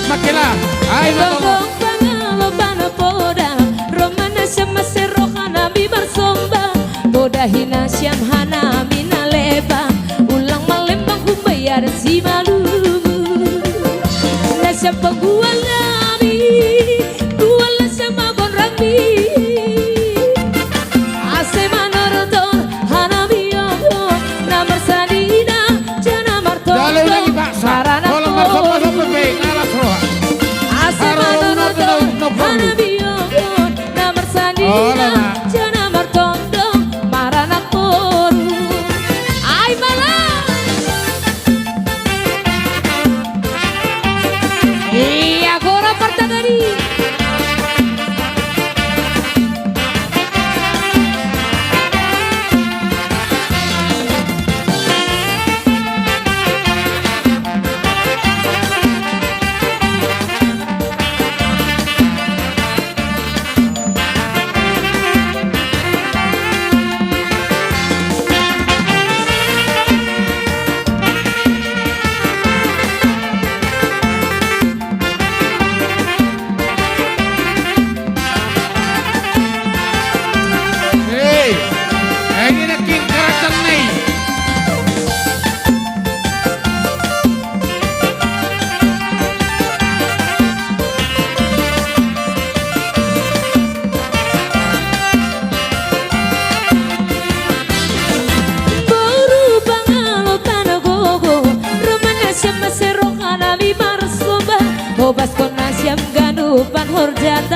Makila, ay matulog. Dodong pangaloban poda Romana sama serohana mi bersomba Boda hina syam hana mina leba Ulang malembang kumbayar si malu Nasa panggualami Guala sama konrami Ase manordon hana biyogo Namar sanina jana martondo Dalaw lagi Pak Sa. Sarana Kalau marsama sa pagay, nalas roha. Oh, lama. Iya, gora partagari. Hey, ini na king karakter nih. Baru pangalo tanagogo Romana sama serohana mi barsoba Hobas konasyam ganupan horjata